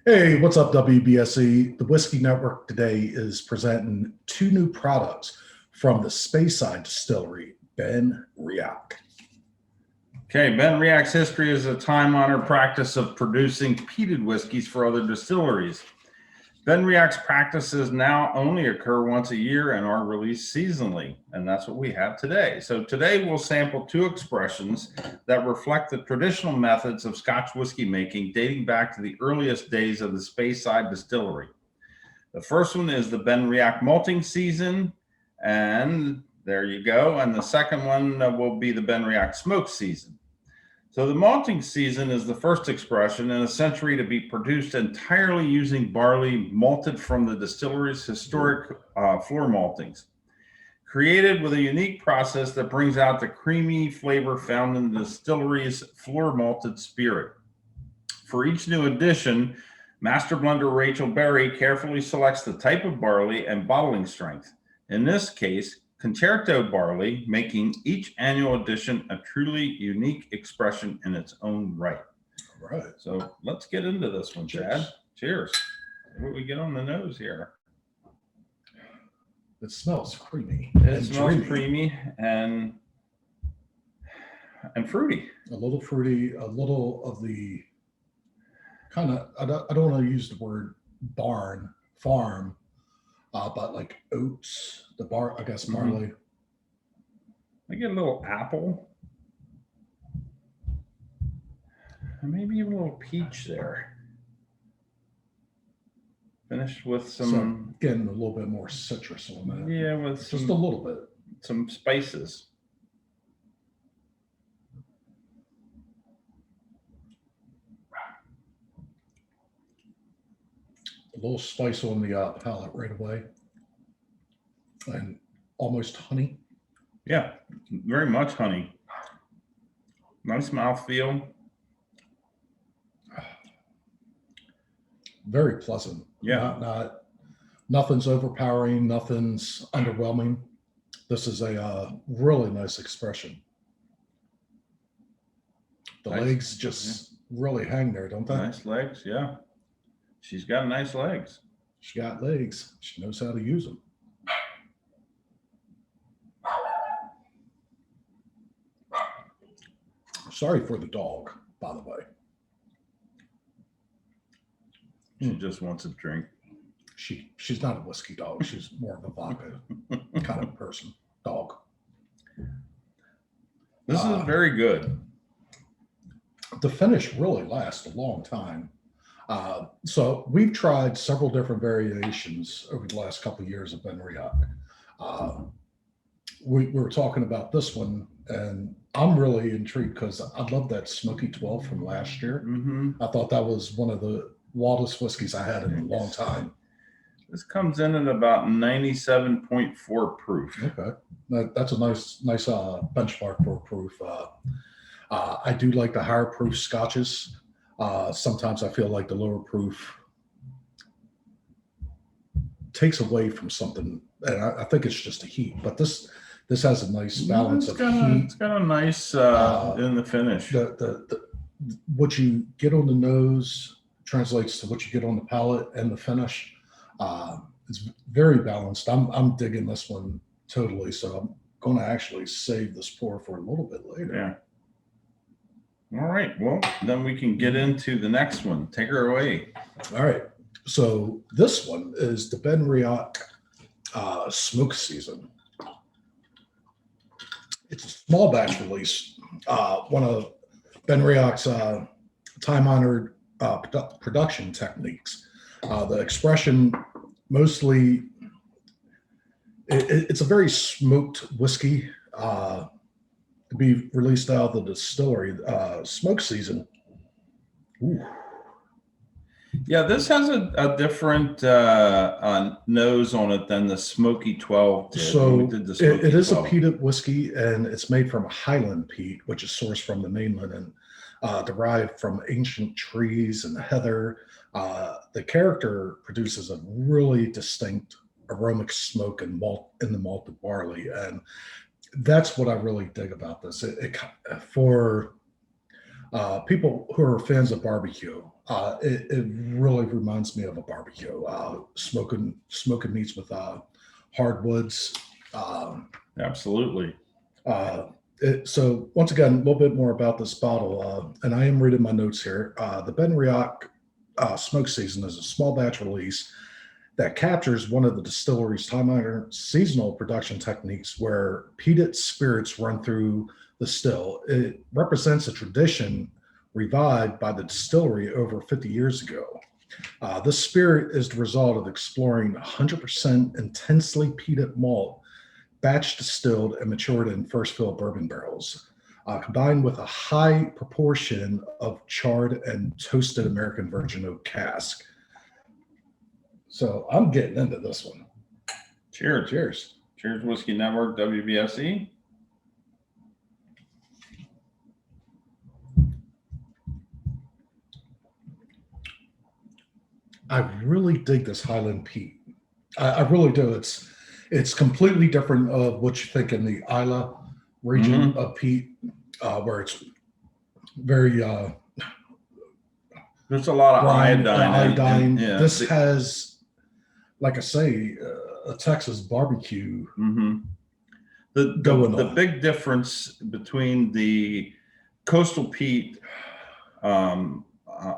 Hey, what's up, WBSE? The Whiskey Network today is presenting two new products from the Speyside Distillery, BenRiach. Okay, BenRiach's history is a time-honored practice of producing peated whiskeys for other distilleries. BenRiach's practices now only occur once a year and are released seasonally, and that's what we have today. So today we'll sample two expressions that reflect the traditional methods of Scotch whiskey making dating back to the earliest days of the Speyside Distillery. The first one is the BenRiach malting season, and there you go. And the second one will be the BenRiach smoke season. So the malting season is the first expression in a century to be produced entirely using barley malted from the distillery's historic floor maltings, created with a unique process that brings out the creamy flavor found in the distillery's floor malted spirit. For each new addition, Master Blender Rachel Berry carefully selects the type of barley and bottling strength. In this case, Concerto barley, making each annual edition a truly unique expression in its own right. All right. So let's get into this one, Chad. Cheers. What do we get on the nose here? It smells creamy. It smells creamy and fruity. A little fruity, a little of the kind of, I don't want to use the word farm, but like oats, I guess barley. I get a little apple. And maybe even a little peach there. Finished with some... Getting a little bit more citrus on that. Yeah, with just a little bit. Some spices. A little spice on the palate right away. And almost honey. Yeah, very much honey. Nice mouthfeel. Very pleasant. Yeah. Nothing's overpowering. Nothing's underwhelming. This is a really nice expression. The legs just really hang there, don't they? Nice legs, yeah. She's got nice legs. She got legs. She knows how to use them. Sorry for the dog, by the way. She just wants a drink. She's not a whiskey dog. She's more of a vodka kind of person. Dog. This is very good. The finish really lasts a long time. So we've tried several different variations over the last couple of years of BenRiach. We were talking about this one, and I'm really intrigued because I love that Smoky 12 from last year. I thought that was one of the wildest whiskeys I had in a long time. This comes in at about 97.4 proof. Okay, that's a nice benchmark for proof. I do like the higher proof scotches. Sometimes I feel like the lower proof takes away from something, and I think it's just the heat. But this has a nice balance of heat. It's got a nice in the finish. What you get on the nose translates to what you get on the palate and the finish. It's very balanced. I'm digging this one totally. So I'm going to actually save this pour for a little bit later. Yeah. All right. Well, then we can get into the next one. Take her away. All right. So this one is the BenRiach smoke season. It's a small batch release. One of BenRiach's time-honored production techniques. The expression mostly, it's a very smoked whiskey to be released out of the distillery. Smoke season. Ooh. Yeah, this has a different nose on it than the Smoky 12 did. So it is a peated whiskey, and it's made from Highland peat, which is sourced from the mainland and derived from ancient trees and heather. The character produces a really distinct aromatic smoke and malt in the malted barley, and that's what I really dig about this. For people who are fans of barbecue, It really reminds me of a barbecue. Smoking meats with hardwoods. Um, Absolutely. so once again, a little bit more about this bottle, and I am reading my notes here. The BenRiach Smoke Season is a small batch release that captures one of the distillery's time-honored seasonal production techniques where peated spirits run through the still. It represents a tradition revived by the distillery over 50 years ago. This spirit is the result of exploring 100% intensely peated malt, batch distilled and matured in first fill bourbon barrels, combined with a high proportion of charred and toasted American virgin oak cask. So I'm getting into this one. Cheers. Cheers. Cheers, Whiskey Network, WBSE. I really dig this Highland peat. I really do. It's completely different of what you think in the Isla region of peat, where it's very there's a lot of iodine. Yeah, this has, like I say, a Texas barbecue. The big difference between the coastal peat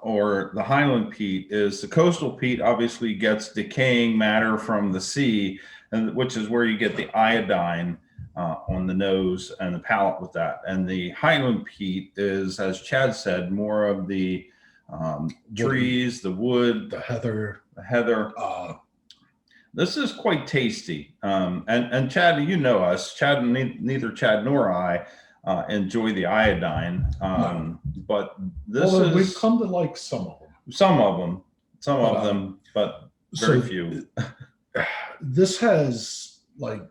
or the Highland peat is the coastal peat obviously gets decaying matter from the sea, and which is where you get the iodine on the nose and the palate with that. And the Highland peat is, as Chad said, more of the trees, the wood, the heather. This is quite tasty. And Chad, you know us. Chad, neither Chad nor I enjoy the iodine. No. But this is, we've come to like some of them. Some of them, but very few. This has like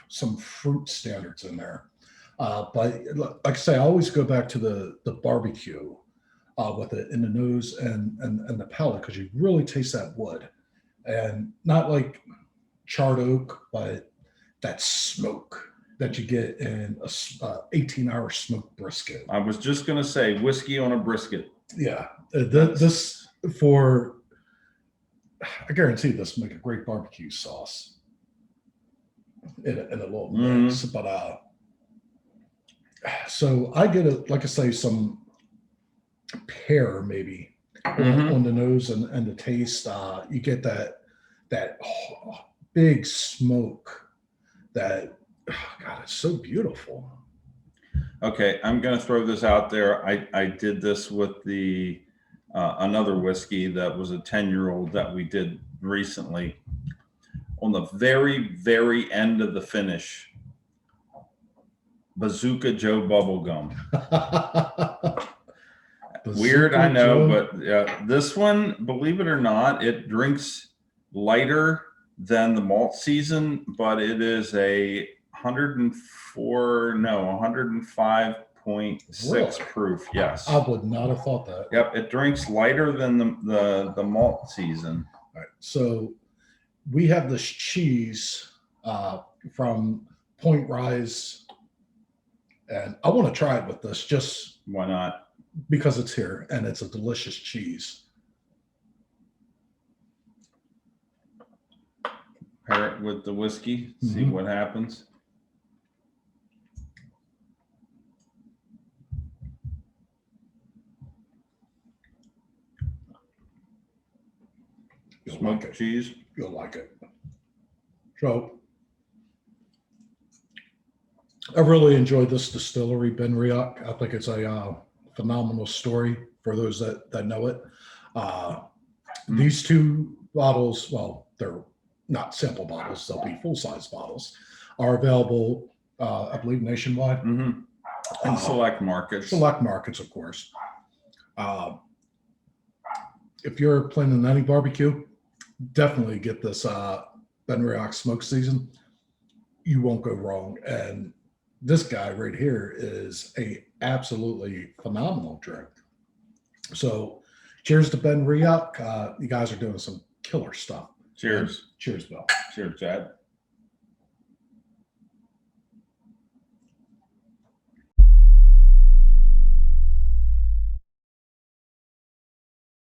some fruit standards in there. But like I say, I always go back to the barbecue with it in the nose and the palate, because you really taste that wood, and not like charred oak, but that smoke that you get in a 18-hour smoked brisket. I was just going to say whiskey on a brisket. Yeah. This for, I guarantee this will make a great barbecue sauce in a little mix. But so I get it, like I say, some pear maybe on the nose and the taste. You get that big smoke that, God, it's so beautiful. Okay, I'm going to throw this out there. I did this with the another whiskey that was a 10-year-old that we did recently. On the very, very end of the finish, Bazooka Joe bubblegum. Weird, I know, but this one, believe it or not, it drinks lighter than the malt season, but it is a 105.6 really? proof. Yes. I would not have thought that. Yep, it drinks lighter than the malt season. All right. So we have this cheese from Point Rise, and I want to try it with this, just why not? Because it's here and it's a delicious cheese. Pair it with the whiskey, see what happens. Smoked cheese. You'll like it. So I really enjoyed this distillery, BenRiach. I think it's a phenomenal story for those that know it. These two bottles, well, they're not sample bottles, they'll be full-size bottles, are available, I believe, nationwide. In select markets. Select markets, of course. If you're planning any barbecue, definitely get this BenRiach Smoke Season. You won't go wrong. And this guy right here is a absolutely phenomenal drink. So cheers to BenRiach. You guys are doing some killer stuff. Cheers. Cheers, Bill. Cheers, Chad.